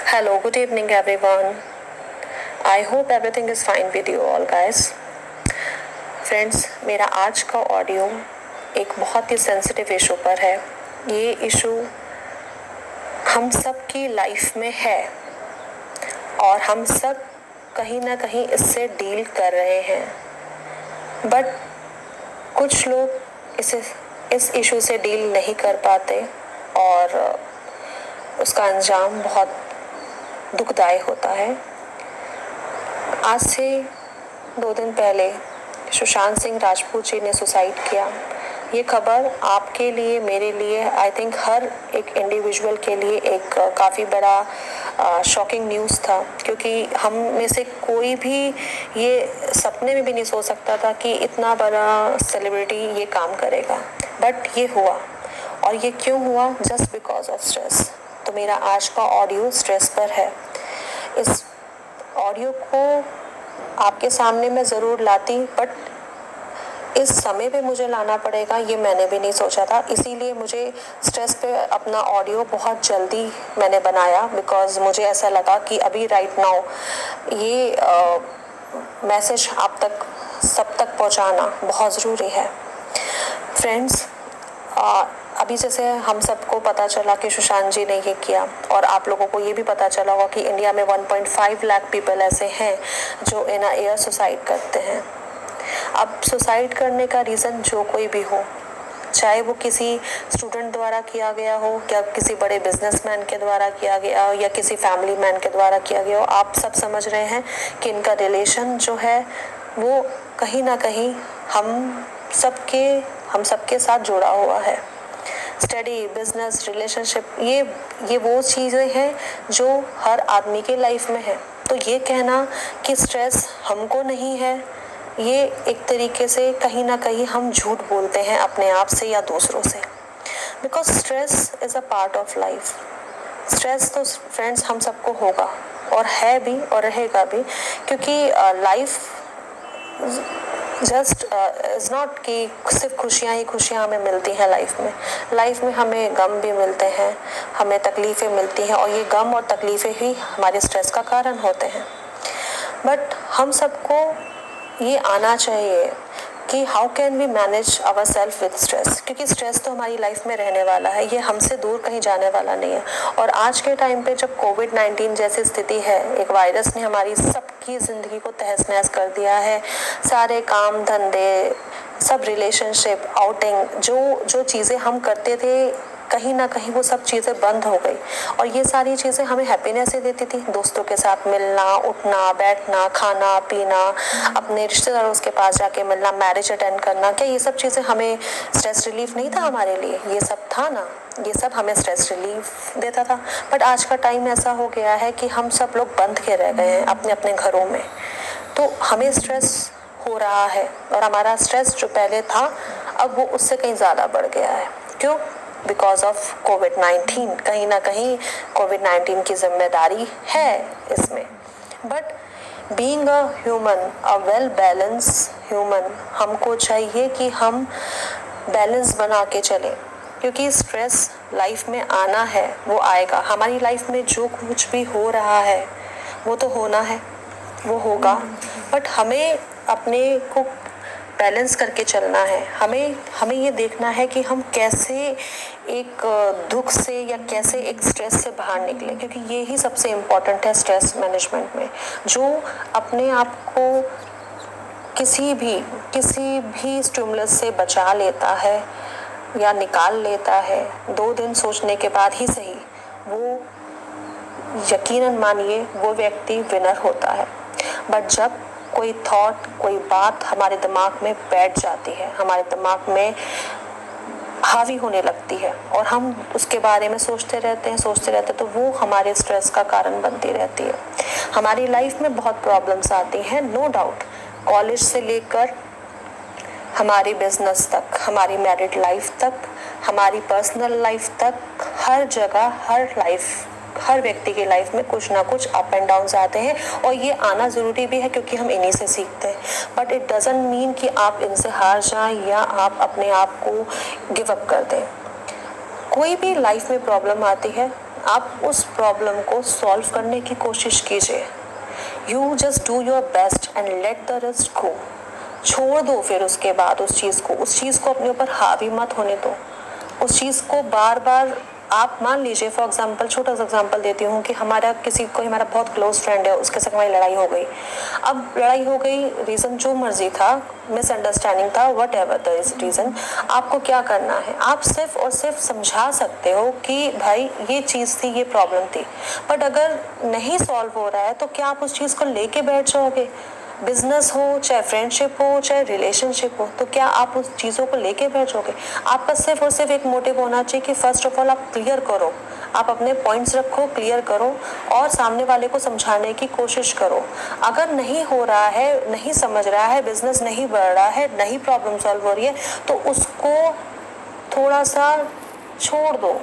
Hello, good evening everyone. I hope everything is fine with you all guys. Friends, मेरा आज का audio एक बहुत ही सेंसिटिव इशू पर है। ये इशू हम सब की लाइफ में है और हम सब कहीं ना कहीं इससे डील कर रहे हैं, बट कुछ लोग इस इशू से डील नहीं कर पाते और उसका अंजाम बहुत दुखदायी होता है। आज से 2 दिन पहले सुशांत सिंह राजपूत जी ने सुसाइड किया। ये खबर आपके लिए, मेरे लिए, आई थिंक हर एक इंडिविजुअल के लिए एक काफ़ी बड़ा शॉकिंग न्यूज़ था, क्योंकि हम में से कोई भी ये सपने में भी नहीं सोच सकता था कि इतना बड़ा सेलिब्रिटी ये काम करेगा, बट ये हुआ। और ये क्यों हुआ? Just because of stress. तो मेरा आज का ऑडियो स्ट्रेस पर है। इस ऑडियो को आपके सामने मैं ज़रूर लाती, बट इस समय पे मुझे लाना पड़ेगा ये मैंने भी नहीं सोचा था। इसीलिए मुझे स्ट्रेस पे अपना ऑडियो बहुत जल्दी मैंने बनाया, बिकॉज मुझे ऐसा लगा कि अभी राइट नाउ ये मैसेज आप तक सब तक पहुंचाना बहुत ज़रूरी है। फ्रेंड्स, अभी जैसे हम सबको पता चला कि सुशांत जी ने ये किया, और आप लोगों को ये भी पता चला होगा कि इंडिया में 1.5 लाख पीपल ऐसे हैं जो इन अ ईयर सुसाइड करते हैं। अब सुसाइड करने का रीज़न जो कोई भी हो, चाहे वो किसी स्टूडेंट द्वारा किया गया हो, या किसी बड़े बिजनेसमैन के द्वारा किया गया हो, या किसी फैमिली मैन के द्वारा किया गया हो, आप सब समझ रहे हैं कि इनका रिलेशन जो है वो कहीं ना कहीं हम सबके साथ जुड़ा हुआ है। स्टडी, बिजनेस, रिलेशनशिप, ये वो चीज़ें हैं जो हर आदमी के लाइफ में है। तो ये कहना कि स्ट्रेस हमको नहीं है, ये एक तरीके से कहीं ना कहीं हम झूठ बोलते हैं अपने आप से या दूसरों से, because stress is a part of life. Stress तो फ्रेंड्स हम सबको होगा और है भी और रहेगा भी, क्योंकि लाइफ जस्ट इज़ नॉट कि सिर्फ खुशियाँ ही खुशियाँ हमें मिलती हैं लाइफ में हमें गम भी मिलते हैं, हमें तकलीफ़ें मिलती हैं, और ये गम और तकलीफ़ें ही हमारे स्ट्रेस का कारण होते हैं। बट हम सबको ये आना चाहिए कि how can we manage our self with stress, क्योंकि स्ट्रेस तो हमारी लाइफ में रहने वाला है, ये हमसे दूर कहीं जाने वाला नहीं है। और आज के टाइम पे जब कोविड-19 जैसी स्थिति है, एक वायरस ने हमारी सबकी ज़िंदगी को तहस नहस कर दिया है। सारे काम धंधे, सब रिलेशनशिप, आउटिंग, जो चीज़ें हम करते थे, कहीं ना कहीं वो सब चीज़ें बंद हो गई। और ये सारी चीज़ें हमें हैप्पीनेस ही देती थी, दोस्तों के साथ मिलना, उठना, बैठना, खाना पीना, अपने रिश्तेदारों के पास जाके मिलना, मैरिज अटेंड करना। क्या ये सब चीज़ें हमें स्ट्रेस रिलीफ नहीं था हमारे लिए? ये सब था ना, ये सब हमें स्ट्रेस रिलीफ देता था। बट आज का टाइम ऐसा हो गया है कि हम सब लोग बंद के रह गए हैं अपने अपने घरों में, तो हमें स्ट्रेस हो रहा है। और हमारा स्ट्रेस जो पहले था, अब वो उससे कहीं ज़्यादा बढ़ गया है। क्यों? बिकॉज ऑफ कोविड-19। कहीं ना कहीं कोविड-19 की जिम्मेदारी है इसमें। But being a human, a well balance human, हमको चाहिए कि हम बैलेंस बना के चलें, क्योंकि स्ट्रेस लाइफ में आना है, वो आएगा। हमारी लाइफ में जो कुछ भी हो रहा है वो तो होना है, वो होगा, बट हमें अपने को बैलेंस करके चलना है। हमें ये देखना है कि हम कैसे एक दुख से या कैसे एक स्ट्रेस से बाहर निकलें, क्योंकि ये ही सबसे इम्पोर्टेंट है स्ट्रेस मैनेजमेंट में। जो अपने आप को किसी भी स्टिमुलस से बचा लेता है या निकाल लेता है, 2 दिन सोचने के बाद ही सही, वो यकीनन मानिए वो व्यक्ति विनर होता है। बट जब कोई थॉट, कोई बात हमारे दिमाग में बैठ जाती है, हमारे दिमाग में हावी होने लगती है, और हम उसके बारे में सोचते रहते हैं, तो वो हमारे स्ट्रेस का कारण बनती रहती है। हमारी लाइफ में बहुत प्रॉब्लम्स आती हैं, नो डाउट। कॉलेज से लेकर हमारी बिजनेस तक, हमारी मैरिड लाइफ तक, हमारी पर्सनल लाइफ तक, हर जगह, हर व्यक्ति की लाइफ में कुछ ना कुछ अप एंड डाउन्स आते हैं, और ये आना ज़रूरी भी है, क्योंकि हम इन्हीं से सीखते हैं। बट इट डजंट मीन कि आप इनसे हार जाएं या आप अपने आप को गिव अप कर दें। कोई भी लाइफ में प्रॉब्लम आती है, आप उस प्रॉब्लम को सॉल्व करने की कोशिश कीजिए। You just do your best and let the rest go. छोड़ दो फिर उसके बाद उस चीज़ को अपने ऊपर हावी मत होने दो। उस चीज़ को बार बार आप मान लीजिए, फॉर एग्जाम्पल छोटा सा एग्जाम्पल देती हूँ कि हमारा बहुत क्लोज फ्रेंड है, उसके साथ हमारी लड़ाई हो गई। अब लड़ाई हो गई, रीज़न जो मर्जी था, मिसअंडरस्टैंडिंग था, वट एवर द रीज़न, आपको क्या करना है, आप सिर्फ और सिर्फ समझा सकते हो कि भाई ये चीज़ थी, ये प्रॉब्लम थी। बट अगर नहीं सॉल्व हो रहा है तो क्या आप उस चीज़ को लेके बैठ जाओगे? बिजनेस हो, चाहे फ्रेंडशिप हो, चाहे रिलेशनशिप हो, तो क्या आप उस चीज़ों को लेके बैठ जाओगे? आपका सिर्फ और सिर्फ एक मोटिव होना चाहिए कि फर्स्ट ऑफ ऑल आप क्लियर करो, आप अपने पॉइंट्स रखो, क्लियर करो और सामने वाले को समझाने की कोशिश करो। अगर नहीं हो रहा है, नहीं समझ रहा है, बिजनेस नहीं बढ़ रहा है, नहीं प्रॉब्लम सॉल्व हो रही है, तो उसको थोड़ा सा छोड़ दो,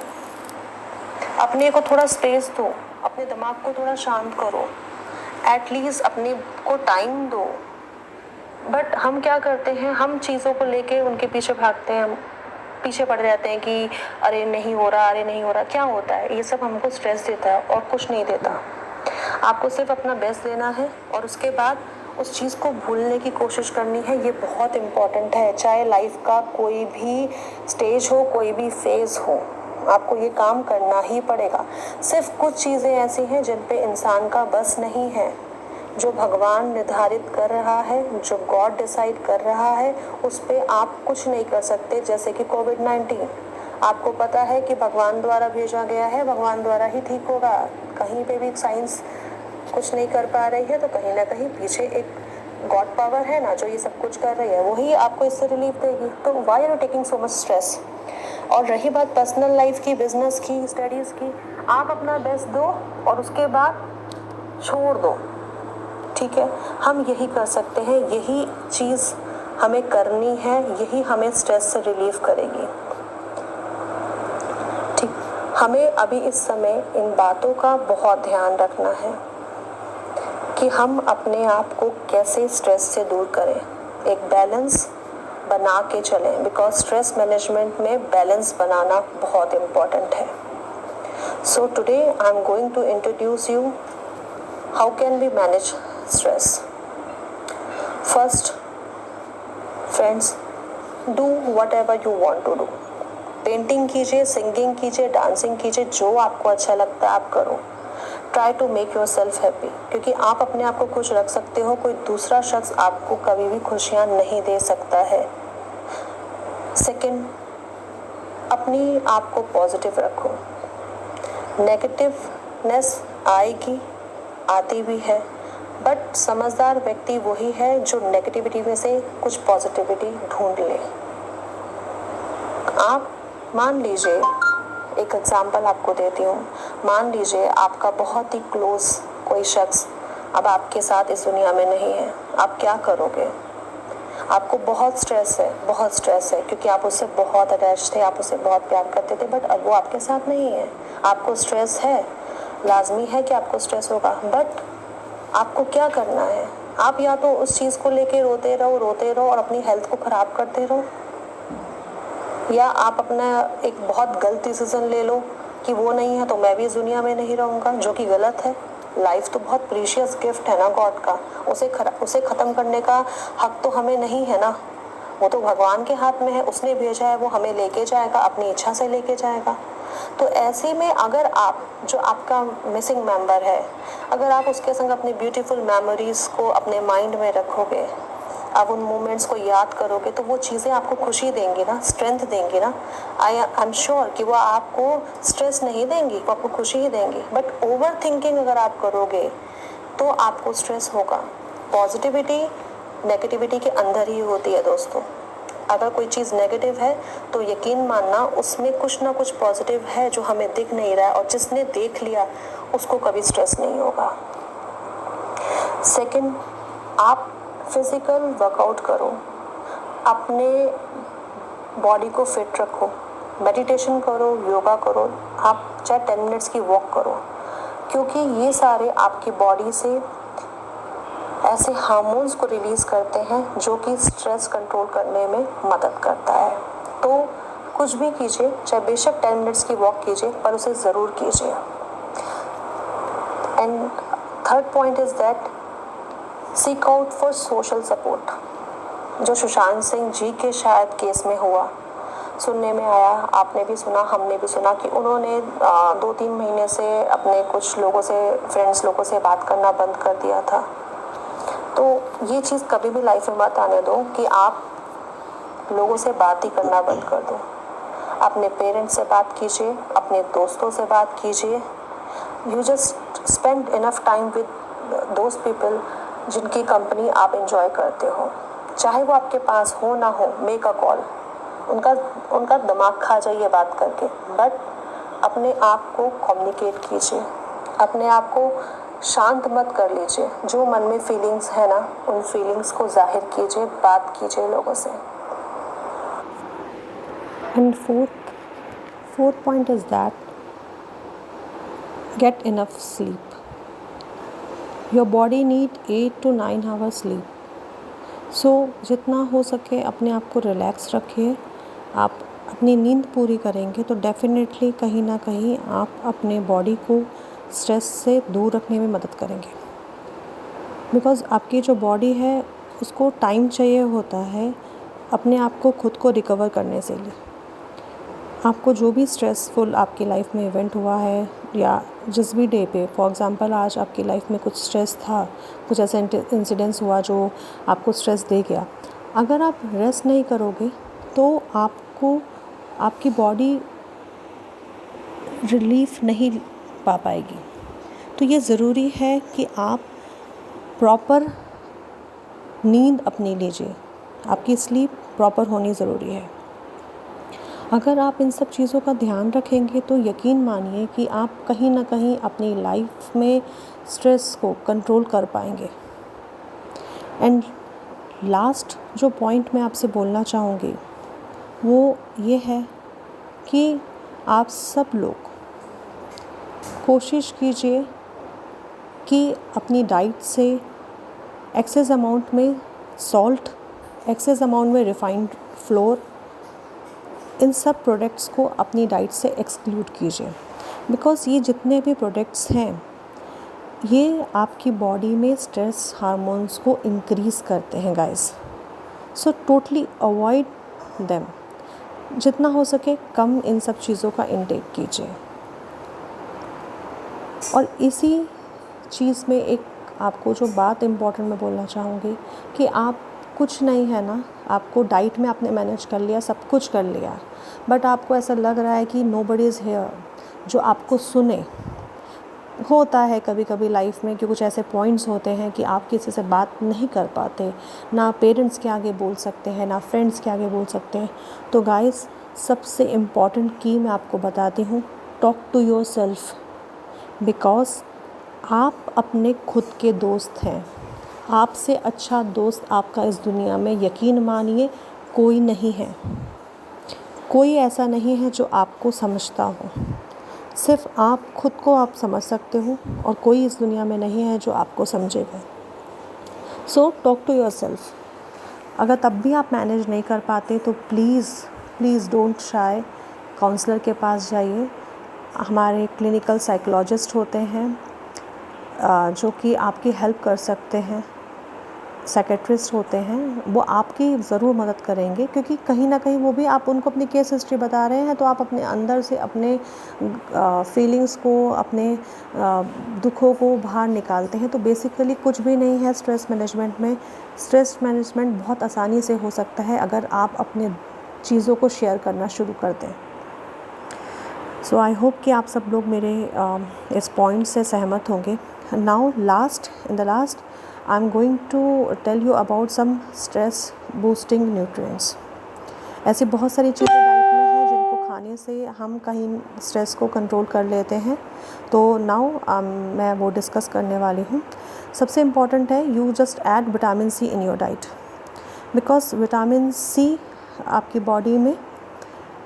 अपने को थोड़ा स्पेस दो, अपने दिमाग को थोड़ा शांत करो, एटलीस्ट अपने को टाइम दो। बट हम क्या करते हैं, हम चीज़ों को लेके उनके पीछे भागते हैं, हम पीछे पड़ रहते हैं कि अरे नहीं हो रहा, अरे नहीं हो रहा। क्या होता है, ये सब हमको स्ट्रेस देता है और कुछ नहीं देता। आपको सिर्फ अपना बेस्ट देना है और उसके बाद उस चीज़ को भूलने की कोशिश करनी है। ये बहुत इम्पॉर्टेंट है, चाहे लाइफ का कोई भी स्टेज हो, कोई भी फेज़ हो, आपको ये काम करना ही पड़ेगा। सिर्फ कुछ चीज़ें ऐसी हैं जिन पे इंसान का बस नहीं है। जो भगवान निर्धारित कर रहा है, जो गॉड डिसाइड कर रहा है, उस पे आप कुछ नहीं कर सकते। जैसे कि कोविड-19, आपको पता है कि भगवान द्वारा भेजा गया है, भगवान द्वारा ही ठीक होगा। कहीं पे भी साइंस कुछ नहीं कर पा रही है तो कहीं ना कहीं पीछे एक गॉड पावर है ना, जो ये सब कुछ कर रही है, वही आपको इससे रिलीफ देगी। तो why are you taking so much stress? और रही बात पर्सनल लाइफ की, बिजनेस की, स्टडीज़ की, आप अपना बेस्ट दो और उसके बाद छोड़ दो। ठीक है, हम यही कर सकते हैं, यही चीज़ हमें करनी है, यही हमें स्ट्रेस से रिलीफ करेगी। ठीक, हमें अभी इस समय इन बातों का बहुत ध्यान रखना है कि हम अपने आप को कैसे स्ट्रेस से दूर करें, एक बैलेंस बना के चलें, बिकॉज स्ट्रेस मैनेजमेंट में बैलेंस बनाना बहुत इम्पॉर्टेंट है। So today I am going to introduce you how can we manage stress. First, friends, do whatever you want to do. Painting कीजिए, सिंगिंग कीजिए, डांसिंग कीजिए, जो आपको अच्छा लगता है आप करो। Try to make your self happy, क्योंकि आप अपने आप को खुश रख सकते हो, कोई दूसरा शख्स आपको कभी भी खुशियाँ नहीं दे सकता है। सेकंड, अपनी आप को पॉजिटिव रखो। नेगेटिवनेस आएगी, आती भी है, बट समझदार व्यक्ति वही है जो नेगेटिविटी में से कुछ पॉजिटिविटी ढूंढ ले। आप मान लीजिए, एक एग्जांपल आपको देती हूँ, मान लीजिए आपका बहुत ही क्लोज कोई शख्स अब आपके साथ इस दुनिया में नहीं है, आप क्या करोगे? आपको बहुत स्ट्रेस है क्योंकि आप उससे बहुत अटैच थे, आप उससे बहुत प्यार करते थे, बट अब वो आपके साथ नहीं है। आपको स्ट्रेस है, लाजमी है कि आपको स्ट्रेस होगा, बट आपको क्या करना है? आप या तो उस चीज़ को लेके रोते रहो और अपनी हेल्थ को ख़राब करते रहो, या आप अपना एक बहुत गलत डिसीजन ले लो कि वो नहीं है तो मैं भी इस दुनिया में नहीं रहूँगा, जो कि गलत है। लाइफ तो बहुत प्रीशियस गिफ्ट है ना गॉड का, उसे ख़त्म करने का हक तो हमें नहीं है ना, वो तो भगवान के हाथ में है, उसने भेजा है, वो हमें लेके जाएगा, अपनी इच्छा से लेके जाएगा। तो ऐसे में अगर आप, जो आपका मिसिंग मेंबर है, अगर आप उसके संग अपनी ब्यूटीफुल मेमोरीज़ को अपने माइंड में रखोगे, आप उन मोमेंट्स को याद करोगे, तो वो चीज़ें आपको खुशी देंगी ना, स्ट्रेंथ देंगी ना। आई एम श्योर कि वो आपको स्ट्रेस नहीं देंगी, वो आपको खुशी ही देंगी। बट ओवर थिंकिंग अगर आप करोगे तो आपको स्ट्रेस होगा। पॉजिटिविटी नेगेटिविटी के अंदर ही होती है दोस्तों। अगर कोई चीज़ नेगेटिव है तो यकीन मानना उसमें कुछ ना कुछ पॉजिटिव है जो हमें दिख नहीं रहा है, और जिसने देख लिया उसको कभी स्ट्रेस नहीं होगा। सेकंड, आप फिज़िकल वर्कआउट करो, अपने बॉडी को फिट रखो, मेडिटेशन करो, योगा करो, आप चाहे 10 मिनट्स की वॉक करो, क्योंकि ये सारे आपकी बॉडी से ऐसे हार्मोन्स को रिलीज़ करते हैं जो कि स्ट्रेस कंट्रोल करने में मदद करता है। तो कुछ भी कीजिए, चाहे बेशक 10 मिनट्स की वॉक कीजिए, पर उसे ज़रूर कीजिए। And third point is that seek out for social support. जो सुशांत सिंह जी के शायद केस में हुआ, सुनने में आया, आपने भी सुना, हमने भी सुना कि उन्होंने 2-3 महीने से अपने कुछ लोगों से, फ्रेंड्स लोगों से बात करना बंद कर दिया था। तो ये चीज़ कभी भी लाइफ में मत आने दो कि आप लोगों से बात ही करना बंद कर दो। अपने पेरेंट्स से बात कीजिए, अपने दोस्तों से बात कीजिए। You just spend enough time with those people जिनकी कंपनी आप एंजॉय करते हो। चाहे वो आपके पास हो ना हो, मेक अ कॉल। उनका दिमाग खा जाइए बात करके, बट अपने आप को कम्युनिकेट कीजिए, अपने आप को शांत मत कर लीजिए। जो मन में फीलिंग्स है ना, उन फीलिंग्स को जाहिर कीजिए, बात कीजिए लोगों से। And fourth point is that get enough sleep. Your body need 8 to 9 hours sleep. So जितना हो सके अपने आप को रिलैक्स रखिए। आप अपनी नींद पूरी करेंगे तो डेफिनेटली कहीं ना कहीं आप अपने बॉडी को स्ट्रेस से दूर रखने में मदद करेंगे। बिकॉज़ आपकी जो बॉडी है उसको टाइम चाहिए होता है अपने आप को खुद को रिकवर करने से लिए। आपको जो भी स्ट्रेसफुल आपकी लाइफ में इवेंट हुआ है या जिस भी डे पे, फॉर एग्ज़ाम्पल आज आपकी लाइफ में कुछ स्ट्रेस था, कुछ ऐसा इंसिडेंट्स हुआ जो आपको स्ट्रेस दे गया, अगर आप रेस्ट नहीं करोगे तो आपको आपकी बॉडी रिलीफ नहीं पा पाएगी। तो ये ज़रूरी है कि आप प्रॉपर नींद अपनी लीजिए, आपकी स्लीप प्रॉपर होनी ज़रूरी है। अगर आप इन सब चीज़ों का ध्यान रखेंगे तो यकीन मानिए कि आप कहीं ना कहीं अपनी लाइफ में स्ट्रेस को कंट्रोल कर पाएंगे। एंड लास्ट जो पॉइंट मैं आपसे बोलना चाहूँगी वो ये है कि आप सब लोग कोशिश कीजिए कि अपनी डाइट से एक्सेस अमाउंट में सॉल्ट, एक्सेस अमाउंट में रिफाइंड फ्लोर, इन सब प्रोडक्ट्स को अपनी डाइट से एक्सक्लूड कीजिए। बिकॉज़ ये जितने भी प्रोडक्ट्स हैं ये आपकी बॉडी में स्ट्रेस हार्मोन्स को इंक्रीज़ करते हैं guys. So totally avoid them. जितना हो सके कम इन सब चीज़ों का इंटेक कीजिए। और इसी चीज़ में एक आपको जो बात इम्पॉर्टेंट मैं बोलना चाहूँगी कि आप कुछ नहीं है ना, आपको डाइट में आपने मैनेज कर लिया, सब कुछ कर लिया, बट आपको ऐसा लग रहा है कि नोबडी इज़ हियर जो आपको सुने। होता है कभी कभी लाइफ में कि कुछ ऐसे पॉइंट्स होते हैं कि आप किसी से बात नहीं कर पाते, ना पेरेंट्स के आगे बोल सकते हैं, ना फ्रेंड्स के आगे बोल सकते हैं। तो गाइस सबसे इम्पॉर्टेंट की मैं आपको बताती हूँ, talk to your self. Because आप अपने खुद के दोस्त हैं। आपसे अच्छा दोस्त आपका इस दुनिया में यकीन मानिए कोई नहीं है। कोई ऐसा नहीं है जो आपको समझता हो, सिर्फ आप खुद को आप समझ सकते हो और कोई इस दुनिया में नहीं है जो आपको समझेगा। So talk to your self. अगर तब भी आप मैनेज नहीं कर पाते तो प्लीज़ डोंट शाय, काउंसलर के पास जाइए। हमारे क्लिनिकल साइकोलॉजिस्ट होते हैं जो कि आपकी हेल्प कर सकते हैं, साइकेट्रिस्ट होते हैं, वो आपकी ज़रूर मदद करेंगे। क्योंकि कहीं ना कहीं वो भी, आप उनको अपनी केस हिस्ट्री बता रहे हैं तो आप अपने अंदर से अपने फीलिंग्स को, अपने दुखों को बाहर निकालते हैं। तो बेसिकली कुछ भी नहीं है स्ट्रेस मैनेजमेंट में। स्ट्रेस मैनेजमेंट बहुत आसानी से हो सकता है अगर आप अपने चीज़ों को शेयर करना शुरू कर दें। सो आई होप कि आप सब लोग मेरे इस पॉइंट से सहमत होंगे। Now in the last I am going to tell you about some stress boosting nutrients. ऐसी बहुत सारी चीज़ें डाइट में हैं जिनको खाने से हम कहीं स्ट्रेस को कंट्रोल कर लेते हैं। तो नाउ मैं वो डिस्कस करने वाली हूँ। सबसे इम्पॉर्टेंट है, you just add vitamin C in your diet. Because vitamin C आपकी बॉडी में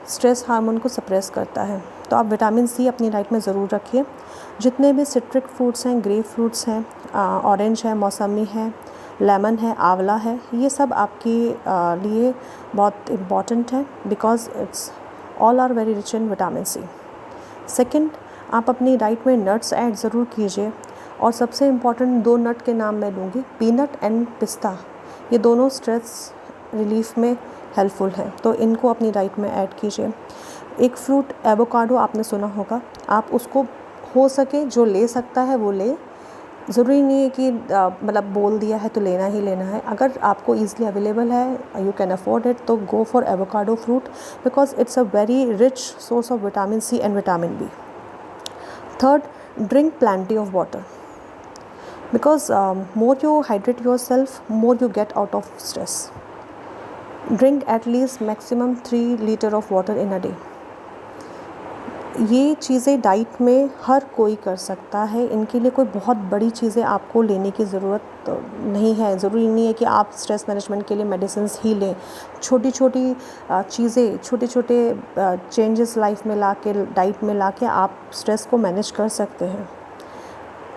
स्ट्रेस हार्मोन को सप्रेस करता है। तो आप विटामिन सी अपनी डाइट में ज़रूर रखिए। जितने भी सिट्रिक फ्रूट्स हैं, ग्रेप फ्रूट्स हैं, ऑरेंज है, मौसमी है, लेमन है, आंवला है, ये सब आपके लिए बहुत इम्पॉर्टेंट है। Because it's all are very rich in vitamin C. Second, आप अपनी डाइट में नट्स ऐड ज़रूर कीजिए। और सबसे इम्पॉर्टेंट 2 नट के नाम मैं लूँगी, पीनट एंड पिस्ता। ये दोनों स्ट्रेस रिलीफ में हेल्पफुल हैं, तो इनको अपनी डाइट में ऐड कीजिए। एक फ्रूट एवोकाडो आपने सुना होगा, आप उसको हो सके जो ले सकता है वो ले। ज़रूरी नहीं है कि मतलब बोल दिया है तो लेना ही लेना है। अगर आपको ईज़िली अवेलेबल है, यू कैन अफोर्ड इट, तो go for avocado fruit because it's a very rich source of vitamin C and vitamin B. Third, drink plenty of water because more you hydrate yourself, more you get out of stress. Drink at least maximum 3 liters of water in a day. ये चीज़ें diet में हर कोई कर सकता है, इनके लिए कोई बहुत बड़ी चीज़ें आपको लेने की ज़रूरत नहीं है। ज़रूरी नहीं है कि आप स्ट्रेस मैनेजमेंट के लिए मेडिसिन्स ही लें। छोटी छोटी चीज़ें, छोटे छोटे चेंजेस लाइफ में ला के, डाइट में ला के आप स्ट्रेस को मैनेज कर सकते हैं।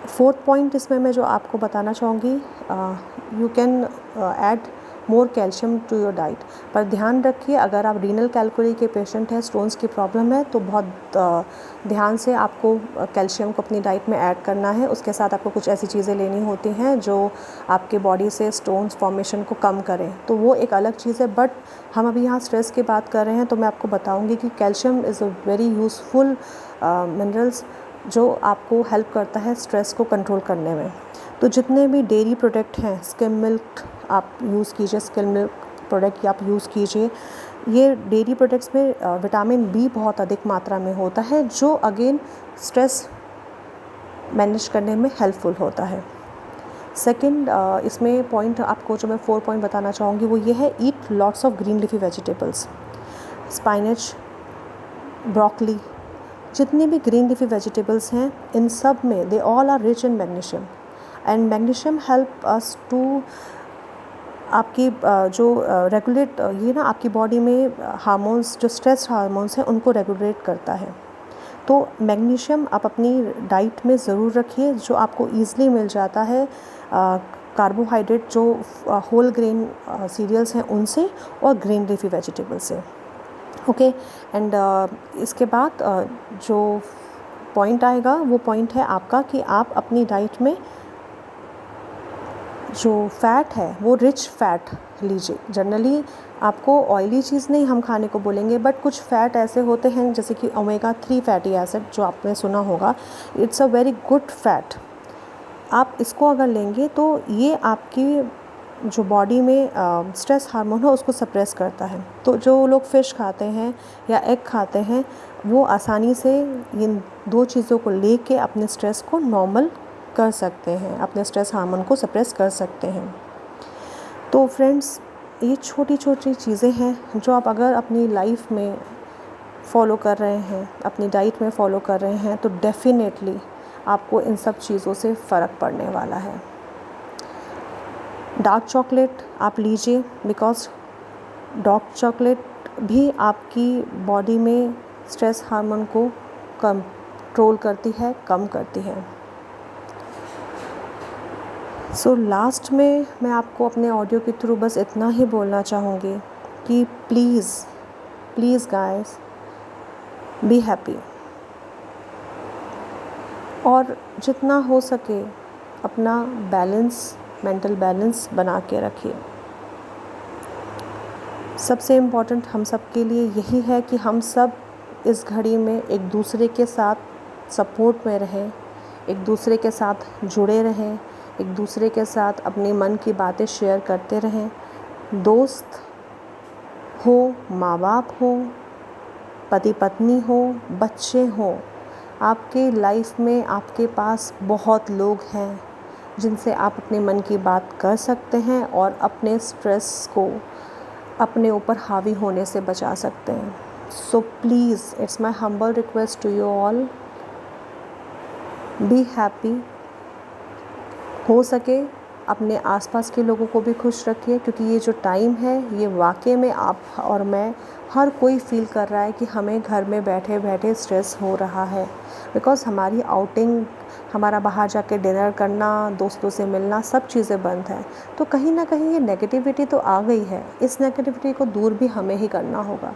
4th पॉइंट इसमें मैं जो आपको बताना चाहूँगी, you can add more calcium to your diet. पर ध्यान रखिए, अगर आप रीनल कैलकुली के पेशेंट हैं, स्टोन्स की प्रॉब्लम है, तो बहुत ध्यान से आपको कैल्शियम को अपनी डाइट में ऐड करना है। उसके साथ आपको कुछ ऐसी चीज़ें लेनी होती हैं जो आपके बॉडी से स्टोन्स फॉर्मेशन को कम करें, तो वो एक अलग चीज़ है। बट हम अभी यहाँ स्ट्रेस की बात कर रहे हैं, तो मैं आपको बताऊँगी कि calcium is a very useful minerals जो आपको हेल्प करता है स्ट्रेस को कंट्रोल करने में। तो जितने भी डेयरी प्रोडक्ट हैं, स्किम मिल्क आप यूज़ कीजिए, स्किम मिल्क प्रोडक्ट आप यूज़ कीजिए। ये डेयरी प्रोडक्ट्स में विटामिन बी बहुत अधिक मात्रा में होता है, जो अगेन स्ट्रेस मैनेज करने में हेल्पफुल होता है। सेकंड, इसमें पॉइंट आपको जो मैं 4 पॉइंट बताना चाहूँगी वो ये है, eat lots of green leafy vegetables, spinach, broccoli, जितनी भी ग्रीन लीफी वेजिटेबल्स हैं, इन सब में they all are rich in magnesium and magnesium help us to आपकी जो रेगुलेट, ये ना आपकी बॉडी में हार्मोन्स, जो स्ट्रेस हार्मोन्स हैं, उनको रेगुलेट करता है। तो मैग्नीशियम आप अपनी डाइट में ज़रूर रखिए, जो आपको ईज़िली मिल जाता है कार्बोहाइड्रेट जो होल ग्रेन सीरियल्स हैं उनसे और ग्रीन लीफी वेजिटेबल से। ओके एंड इसके बाद जो पॉइंट आएगा वो पॉइंट है आपका कि आप अपनी डाइट में जो फ़ैट है वो रिच फ़ैट लीजिए। जनरली आपको ऑयली चीज़ नहीं हम खाने को बोलेंगे, बट कुछ फ़ैट ऐसे होते हैं जैसे कि ओमेगा 3 फैटी एसिड जो आपने सुना होगा, it's a very good fat. आप इसको अगर लेंगे तो ये आपकी जो बॉडी में स्ट्रेस हार्मोन है उसको सप्रेस करता है। तो जो लोग फ़िश खाते हैं या एग खाते हैं, वो आसानी से इन 2 चीज़ों को लेके अपने स्ट्रेस को नॉर्मल कर सकते हैं, अपने स्ट्रेस हार्मोन को सप्रेस कर सकते हैं। तो फ्रेंड्स, ये छोटी छोटी चीज़ें हैं जो आप अगर अपनी लाइफ में फॉलो कर रहे हैं, अपनी डाइट में फॉलो कर रहे हैं, तो डेफिनेटली आपको इन सब चीज़ों से फ़र्क पड़ने वाला है। डार्क चॉकलेट आप लीजिए, बिकॉज़ डार्क चॉकलेट भी आपकी बॉडी में स्ट्रेस हार्मोन को कंट्रोल करती है, कम करती है। सो लास्ट में मैं आपको अपने ऑडियो के थ्रू बस इतना ही बोलना चाहूँगी कि प्लीज़ गाइस, बी हैप्पी, और जितना हो सके अपना बैलेंस, मेंटल बैलेंस बना के रखिए। सबसे इम्पॉर्टेंट हम सब के लिए यही है कि हम सब इस घड़ी में एक दूसरे के साथ सपोर्ट में रहें, एक दूसरे के साथ जुड़े रहें, एक दूसरे के साथ अपने मन की बातें शेयर करते रहें। दोस्त हो, माँ बाप हो, पति पत्नी हो, बच्चे हो, आपके लाइफ में आपके पास बहुत लोग हैं जिनसे आप अपने मन की बात कर सकते हैं और अपने स्ट्रेस को अपने ऊपर हावी होने से बचा सकते हैं। So please, it's my humble request to you all, be happy. हो सके अपने आसपास के लोगों को भी खुश रखिए, क्योंकि ये जो टाइम है ये वाकई में आप और मैं, हर कोई फील कर रहा है कि हमें घर में बैठे बैठे स्ट्रेस हो रहा है, बिकॉज़ हमारी आउटिंग, हमारा बाहर जाके डिनर करना, दोस्तों से मिलना, सब चीज़ें बंद हैं। तो कहीं ना कहीं ये नेगेटिविटी तो आ गई है, इस नेगेटिविटी को दूर भी हमें ही करना होगा।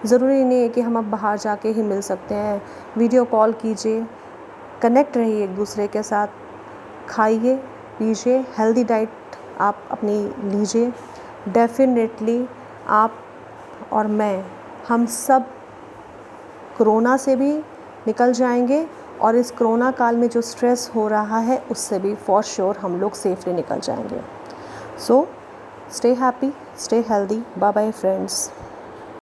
ज़रूरी नहीं है कि हम अब बाहर जाके ही मिल सकते हैं, वीडियो कॉल कीजिए, कनेक्ट रहिए एक दूसरे के साथ, खाइए पीजिए, हेल्दी डाइट आप अपनी लीजिए। डेफिनेटली आप और मैं, हम सब कोरोना से भी निकल जाएंगे और इस कोरोना काल में जो स्ट्रेस हो रहा है उससे भी फॉर श्योर हम लोग सेफली निकल जाएंगे। So stay happy, stay healthy, bye bye friends.